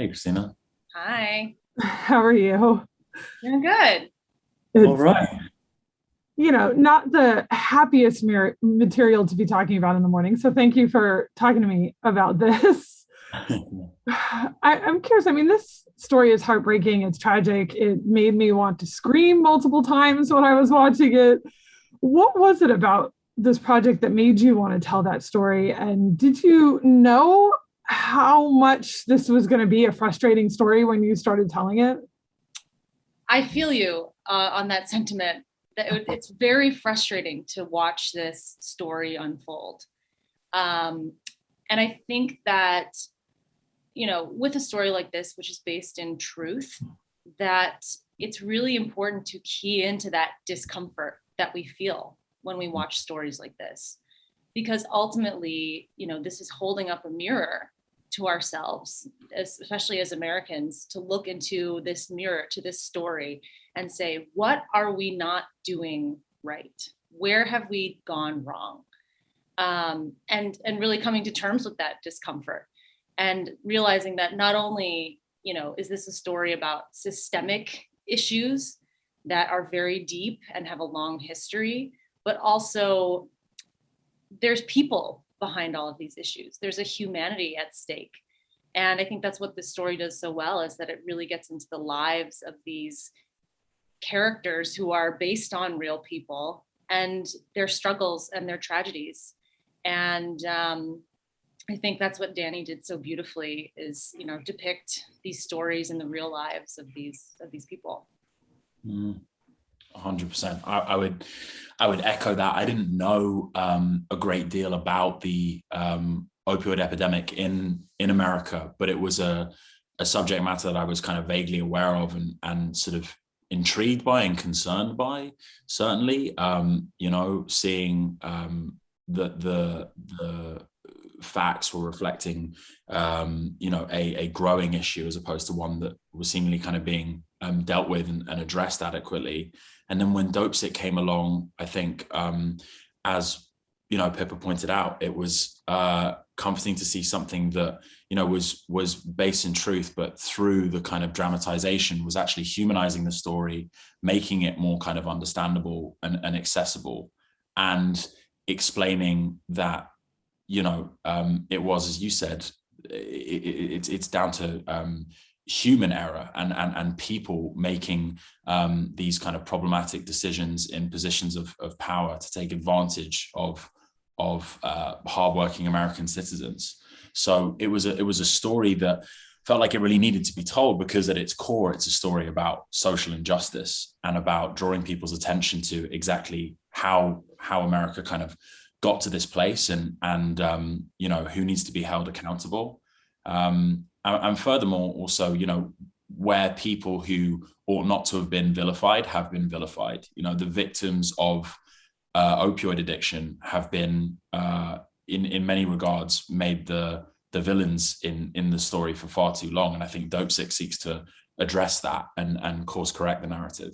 Hey, Christina. Hi, How are you? doing good. All It's, right. not the happiest material to be talking about in the morning. So thank you for talking to me about this. I'm curious. I mean, this story is heartbreaking. It's tragic. It made me want to scream multiple times when I was watching it. What was it about this project that made you want to tell that story? And did you know how much this was going to be a frustrating story when you started telling it? I feel you on that sentiment. It's very frustrating to watch this story unfold. Um, and I think that, with a story like this, which is based in truth, that it's really important to key into that discomfort that we feel when we watch stories like this. Because ultimately, this is holding up a mirror to ourselves, especially as Americans, to look into this mirror, to this story, and say, what are we not doing right? Where have we gone wrong? And really coming to terms with that discomfort and realizing that not only is this a story about systemic issues that are very deep and have a long history, but also there's people behind all of these issues. There's a humanity at stake. And I think that's what this story does so well, is that it really gets into the lives of these characters who are based on real people and their struggles and their tragedies. And I think that's what Danny did so beautifully, is depict these stories in the real lives of these people. 100%. I would echo that. I didn't know a great deal about the opioid epidemic in America, but it was a subject matter that I was kind of vaguely aware of and sort of intrigued by and concerned by. Certainly, seeing the facts were reflecting, a growing issue as opposed to one that was seemingly kind of being dealt with and addressed adequately. And then when Dopesick came along, I think, as Pippa pointed out, it was comforting to see something that was based in truth, but through the kind of dramatization was actually humanizing the story, making it more kind of understandable and accessible, and explaining that it was, as you said, it's down to human error and people making these kind of problematic decisions in positions of power to take advantage of hardworking American citizens. So it was a story that felt like it really needed to be told, because at its core, it's a story about social injustice and about drawing people's attention to exactly how America kind of got to this place, and who needs to be held accountable, and furthermore also where people who ought not to have been vilified have been vilified. The victims of opioid addiction have been in many regards made the villains in the story for far too long, and I think Dopesick seeks to address that and course correct the narrative.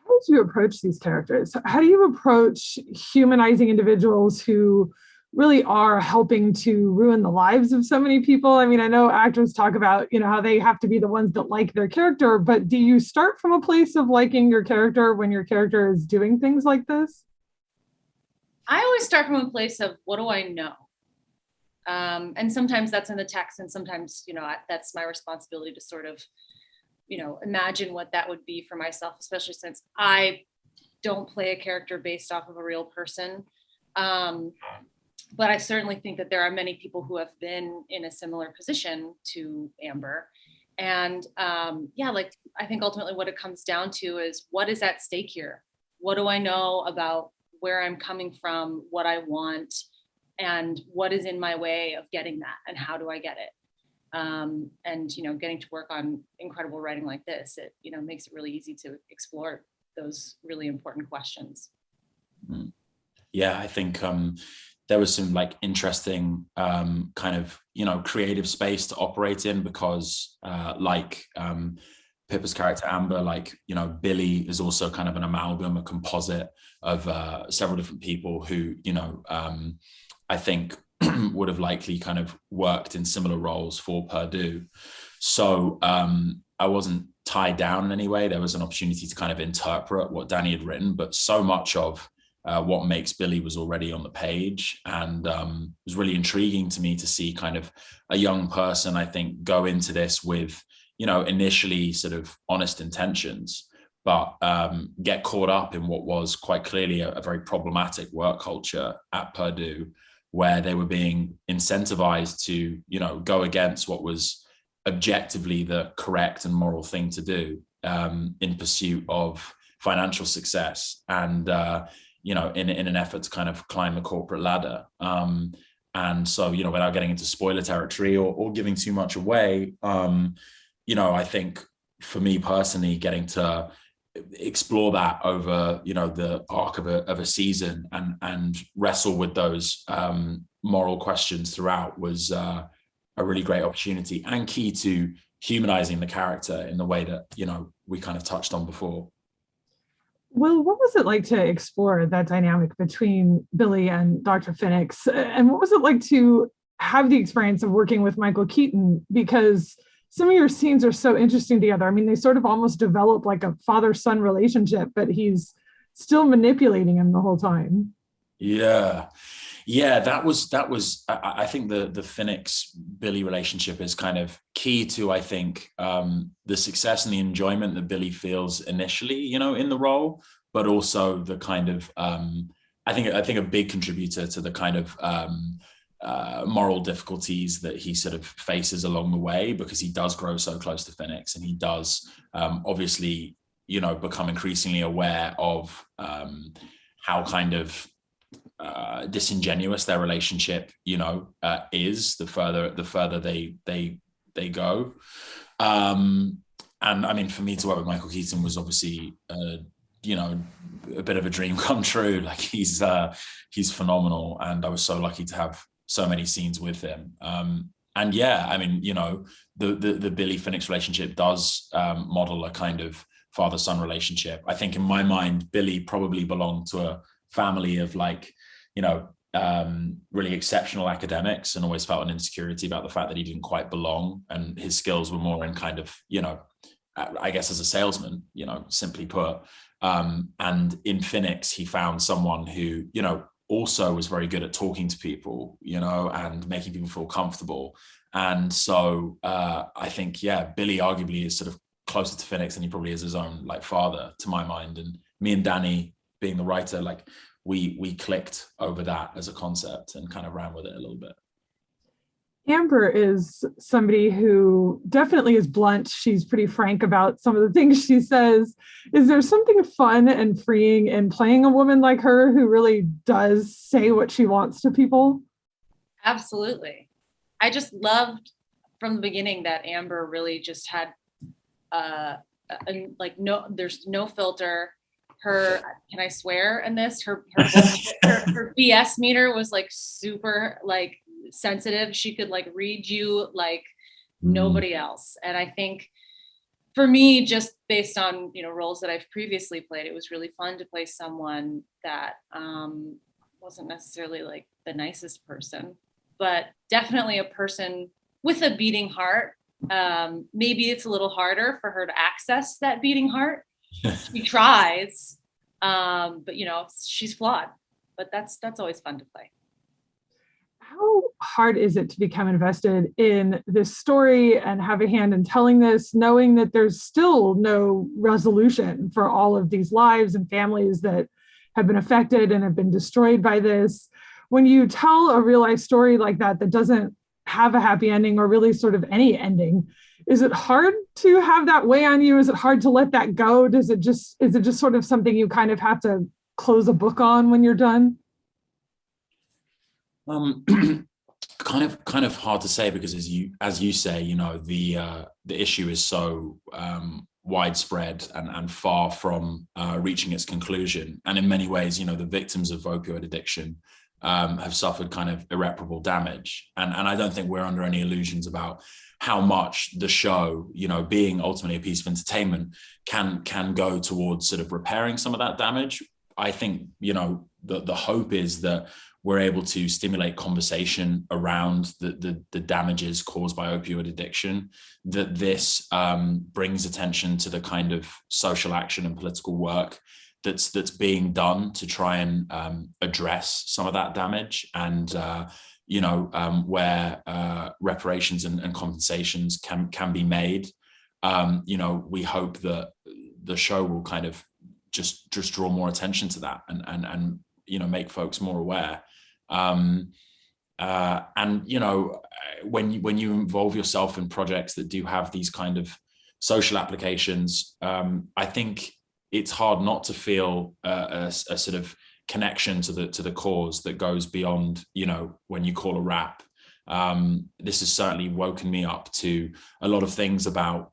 How do you approach these characters? How do you approach humanizing individuals who really are helping to ruin the lives of so many people? I mean, I know actors talk about, how they have to be the ones that like their character, but do you start from a place of liking your character when your character is doing things like this? I always start from a place of, what do I know? And sometimes that's in the text, and sometimes, that's my responsibility to sort of, imagine what that would be for myself, especially since I don't play a character based off of a real person. But I certainly think that there are many people who have been in a similar position to Amber. And I think ultimately what it comes down to is, what is at stake here? What do I know about where I'm coming from, what I want, and what is in my way of getting that, and how do I get it? And getting to work on incredible writing like this, it makes it really easy to explore those really important questions. Yeah, I think there was some interesting kind of creative space to operate in, because Pippa's character Amber, Billy is also kind of an amalgam, a composite of several different people who I think would have likely kind of worked in similar roles for Purdue. So I wasn't tied down in any way. There was an opportunity to kind of interpret what Danny had written, but so much of what makes Billy was already on the page. And it was really intriguing to me to see kind of a young person, I think, go into this with, initially sort of honest intentions, but get caught up in what was quite clearly a very problematic work culture at Purdue, where they were being incentivized to, go against what was objectively the correct and moral thing to do in pursuit of financial success and, in an effort to kind of climb the corporate ladder. And so, without getting into spoiler territory or giving too much away, I think for me personally, getting to explore that over, the arc of a season and wrestle with those moral questions throughout was a really great opportunity and key to humanizing the character in the way that, we kind of touched on before. Well, what was it like to explore that dynamic between Billy and Dr. Phoenix? And what was it like to have the experience of working with Michael Keaton? Because some of your scenes are so interesting together. I mean, they sort of almost develop like a father-son relationship, but he's still manipulating him the whole time. Yeah, that was. I think the Phoenix Billy relationship is kind of key to, I think, the success and the enjoyment that Billy feels initially, in the role, but also the kind of I think a big contributor to the kind of moral difficulties that he sort of faces along the way, because he does grow so close to Phoenix, and he does obviously, become increasingly aware of how kind of disingenuous their relationship, is the further they go. And I mean, for me to work with Michael Keaton was obviously, a bit of a dream come true. Like he's phenomenal, and I was so lucky to have so many scenes with him. And yeah, I mean, the Billy Phoenix relationship does model a kind of father-son relationship. I think in my mind, Billy probably belonged to a family of like, really exceptional academics, and always felt an insecurity about the fact that he didn't quite belong, and his skills were more in kind of, I guess as a salesman, simply put. And in Phoenix, he found someone who, also was very good at talking to people, and making people feel comfortable. And so I think, Billy arguably is sort of closer to Phoenix than he probably is his own like father, to my mind. And me and Danny, being the writer, like we clicked over that as a concept and kind of ran with it a little bit. Amber is somebody who definitely is blunt. She's pretty frank about some of the things she says. Is there something fun and freeing in playing a woman like her who really does say what she wants to people? Absolutely. I just loved from the beginning that Amber really just had there's no filter. Her, can I swear in this? Her BS meter was like super like sensitive. She could like read you like nobody else. And I think for me, just based on roles that I've previously played, it was really fun to play someone that wasn't necessarily like the nicest person, but definitely a person with a beating heart. Maybe it's a little harder for her to access that beating heart. She tries, but she's flawed, but that's always fun to play. How hard is it to become invested in this story and have a hand in telling this, knowing that there's still no resolution for all of these lives and families that have been affected and have been destroyed by this? When you tell a real life story like that doesn't have a happy ending or really sort of any ending, is it hard to have that weigh on you? Is it hard to let that go? Is it just sort of something you kind of have to close a book on when you're done? Kind of hard to say, because as you say, the issue is so widespread and far from reaching its conclusion. And in many ways, the victims of opioid addiction have suffered kind of irreparable damage. And I don't think we're under any illusions about how much the show, being ultimately a piece of entertainment, can go towards sort of repairing some of that damage. I think, the hope is that we're able to stimulate conversation around the damages caused by opioid addiction, that this brings attention to the kind of social action and political work that's being done to try and address some of that damage, and where reparations and compensations can be made. We hope that the show will kind of just draw more attention to that and make folks more aware. When you involve yourself in projects that do have these kind of social applications, I think it's hard not to feel a sort of connection to the cause that goes beyond, when you call a rap. This has certainly woken me up to a lot of things about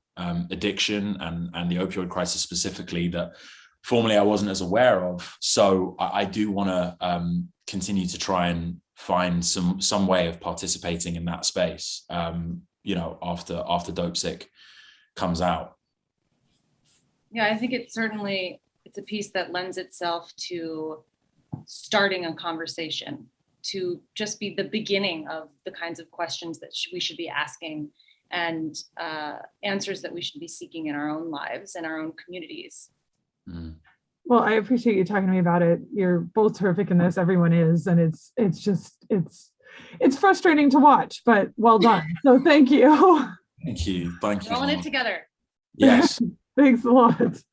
addiction and the opioid crisis specifically that formerly I wasn't as aware of. So I do want to continue to try and find some way of participating in that space, after Dopesick comes out. Yeah, I think it's a piece that lends itself to starting a conversation, to just be the beginning of the kinds of questions that we should be asking, and answers that we should be seeking in our own lives and our own communities. Mm. Well, I appreciate you talking to me about it. You're both terrific in this. Everyone is, and it's frustrating to watch, but well done. So thank you. Thank you. We're all in it together. Yes. Thanks a lot.